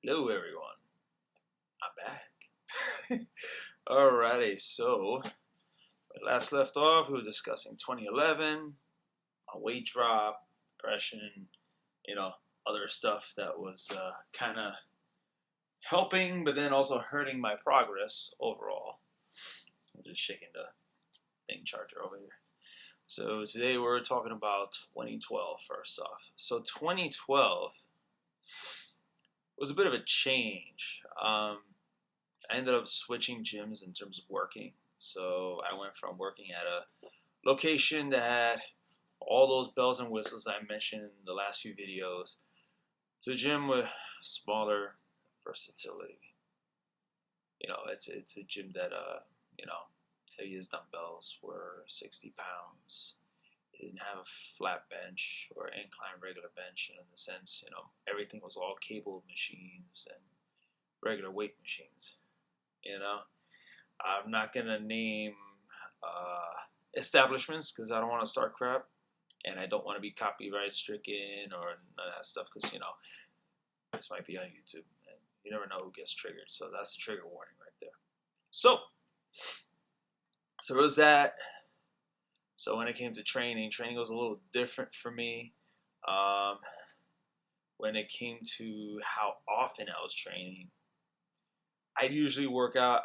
Hello everyone, I'm back. Alrighty, so when last left off, we were discussing 2011, my weight drop, depression, you know, other stuff that was kind of helping, but then also hurting my progress overall. I'm just shaking the thing charger over here. So today we're talking about 2012 first off. So 2012 was a bit of a change. I ended up switching gyms in terms of working. So I went from working at a location that had all those bells and whistles I mentioned in the last few videos to a gym with smaller versatility. It's a gym that his dumbbells were 60 pounds. It didn't have a flat bench or incline regular bench in the sense, everything was all cable machines and regular weight machines. I'm not gonna name establishments because I don't want to start crap, and I don't want to be copyright stricken or none of that stuff because this might be on YouTube and you never know who gets triggered. So that's a trigger warning right there. So it was that. So when it came to training was a little different for me. When it came to how often I was training, I'd usually work out,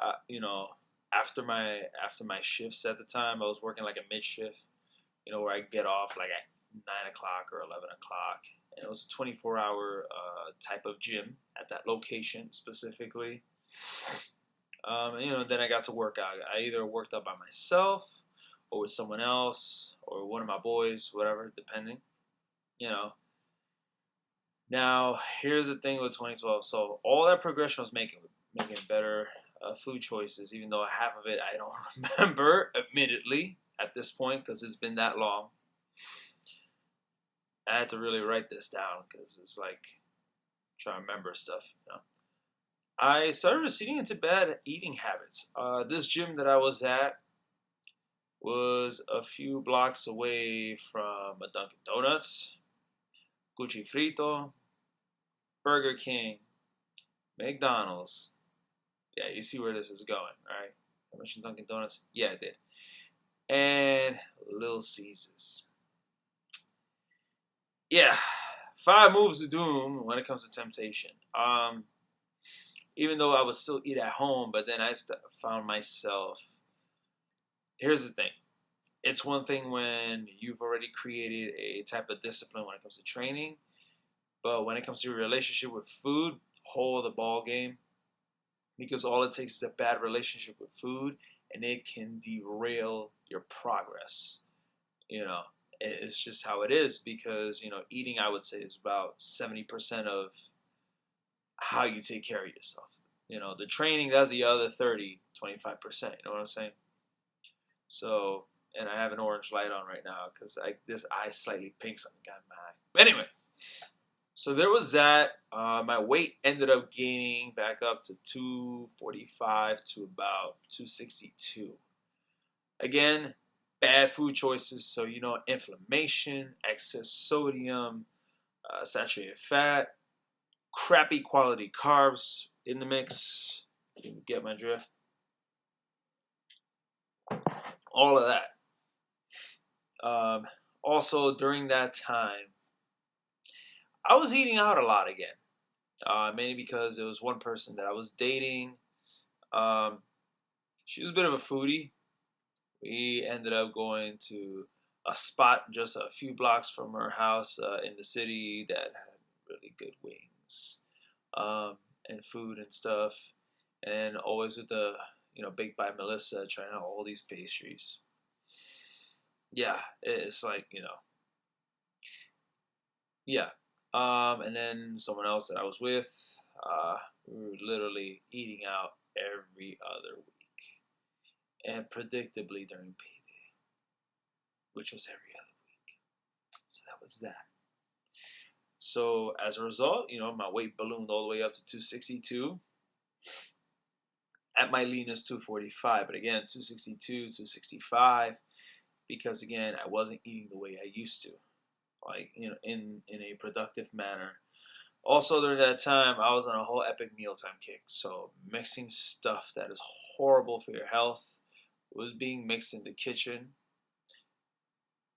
after my shifts at the time. I was working like a mid shift, where I get off like at 9 o'clock or 11 o'clock. And it was a 24-hour type of gym at that location specifically. Then I got to work out. I either worked out by myself or with someone else or one of my boys, whatever, depending. Now, here's the thing with 2012. So all that progression I was making better food choices, even though half of it I don't remember, admittedly, at this point, because it's been that long. I had to really write this down because it's like trying to remember stuff. I started receding into bad eating habits. This gym that I was at was a few blocks away from a Dunkin' Donuts, Gucci Frito, Burger King, McDonald's. Yeah, you see where this is going, right? I mentioned Dunkin' Donuts. Yeah, I did. And Little Caesars. Yeah, 5 moves to doom when it comes to temptation. Even though I would still eat at home, but then I found myself. Here's the thing. It's one thing when you've already created a type of discipline when it comes to training, but when it comes to your relationship with food, whole the ball game. Because all it takes is a bad relationship with food, and it can derail your progress. It's just how it is. Because eating, I would say, is about 70% of how you take care of yourself. The training, that's the other 30, 25%. You know what I'm saying? So, and I have an orange light on right now because this eye's slightly pink, so I got mad. But anyway. So there was that. My weight ended up gaining back up to 245 to about 262. Again, bad food choices. So, inflammation, excess sodium, saturated fat, crappy quality carbs in the mix. If you get my drift. All of that. Also, during that time, I was eating out a lot again, mainly because there was one person that I was dating. She was a bit of a foodie. We ended up going to a spot just a few blocks from her house in the city that had really good wings and food and stuff. And always with the, Baked by Melissa, trying out all these pastries. Yeah, it's like, yeah. And then someone else that I was with, we were literally eating out every other week. And predictably during payday, which was every other week. So that was that. So as a result, my weight ballooned all the way up to 262. At my leanest, 245. But again, 262, 265. Because again, I wasn't eating the way I used to. Like, in a productive manner. Also, during that time, I was on a whole epic mealtime kick. So, mixing stuff that is horrible for your health was being mixed in the kitchen,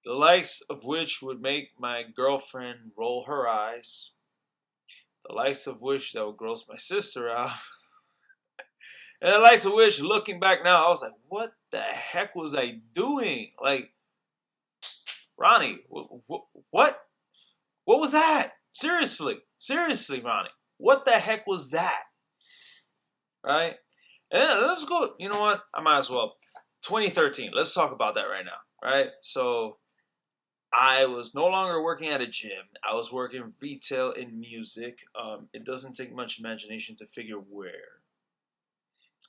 the likes of which would make my girlfriend roll her eyes, the likes of which that would gross my sister out, and the likes of which, looking back now, I was like, what the heck was I doing? Like, Ronnie, what? What was that? Seriously, Ronnie, what the heck was that? Right? And then let's go. You know what? I might as well. 2013. Let's talk about that right now. Right? So I was no longer working at a gym. I was working retail in music. It doesn't take much imagination to figure where.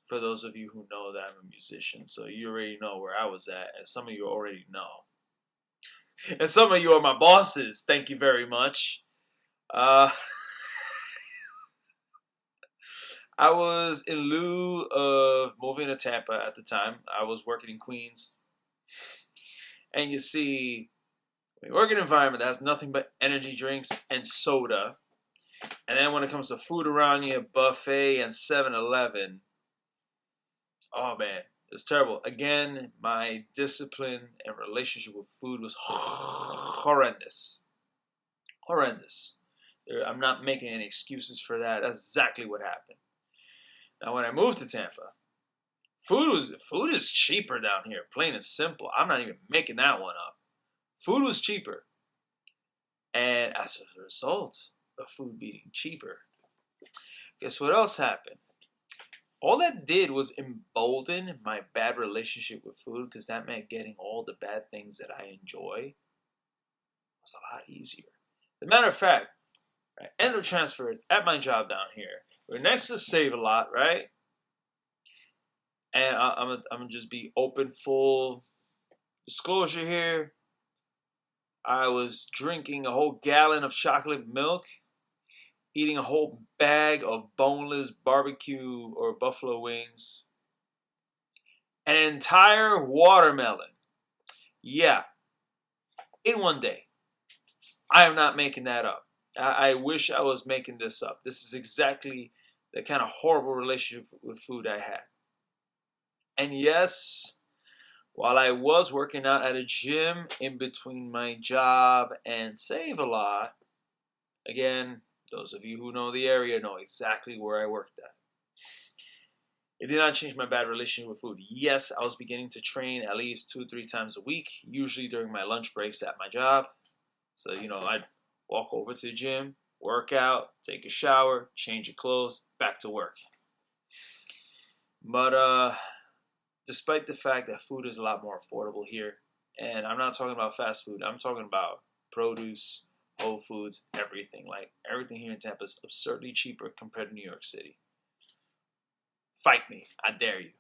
For those of you who know that I'm a musician, so you already know where I was at, and some of you already know. And some of you are my bosses. Thank you very much. I was in lieu of moving to Tampa at the time. I was working in Queens. And you see, when you work in an environment that has nothing but energy drinks and soda, and then when it comes to food around you, buffet and 7-Eleven, oh man, it's terrible. Again, my discipline and relationship with food was horrendous. Horrendous. I'm not making any excuses for that. That's exactly what happened. Now, when I moved to Tampa, food is cheaper down here, plain and simple. I'm not even making that one up. Food was cheaper. And as a result of food being cheaper, guess what else happened? All that did was embolden my bad relationship with food, because that meant getting all the bad things that I enjoy was a lot easier. As a matter of fact, I ended up transferred at my job down here. We're next to Save-A-Lot, right? And I'm gonna just be open, full disclosure here. I was drinking a whole gallon of chocolate milk, eating a whole bag of boneless barbecue or buffalo wings, an entire watermelon. Yeah, in one day. I am not making that up. I wish I was making this up. This is exactly the kind of horrible relationship with food I had. And yes, while I was working out at a gym in between my job and Save-A-Lot, again, those of you who know the area know exactly where I worked at. It did not change my bad relationship with food. Yes, I was beginning to train at least 2-3 times a week, usually during my lunch breaks at my job. So, I'd walk over to the gym, work out, take a shower, change your clothes, back to work. But despite the fact that food is a lot more affordable here, and I'm not talking about fast food, I'm talking about produce, Whole Foods, everything. Like, everything here in Tampa is absurdly cheaper compared to New York City. Fight me. I dare you.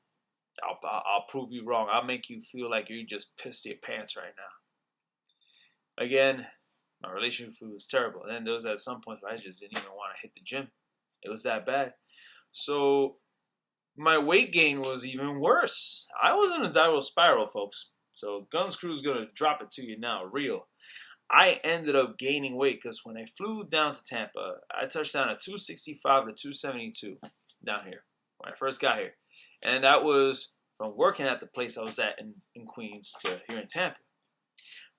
I'll prove you wrong. I'll make you feel like you just pissed your pants right now. Again, my relationship with food was terrible. And then there was at some point where I just didn't even want to hit the gym. It was that bad. So my weight gain was even worse. I was in a downward spiral, folks. So Guns Crew is going to drop it to you now, real. I ended up gaining weight because when I flew down to Tampa, I touched down at 265 to 272 down here when I first got here. And that was from working at the place I was at in Queens to here in Tampa.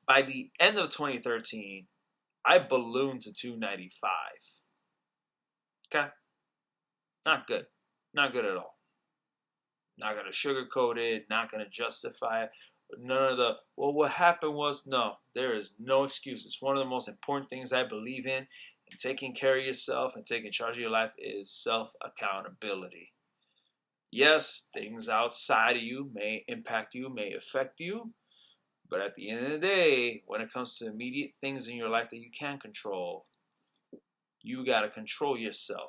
By the end of 2013, I ballooned to 295. Okay? Not good. Not good at all. Not going to sugarcoat it, not going to justify it. None of the, well, what happened was, no, there is no excuses. One of the most important things I believe in taking care of yourself and taking charge of your life is self-accountability. Yes, things outside of you may impact you, may affect you, but at the end of the day, when it comes to immediate things in your life that you can control, you got to control yourself.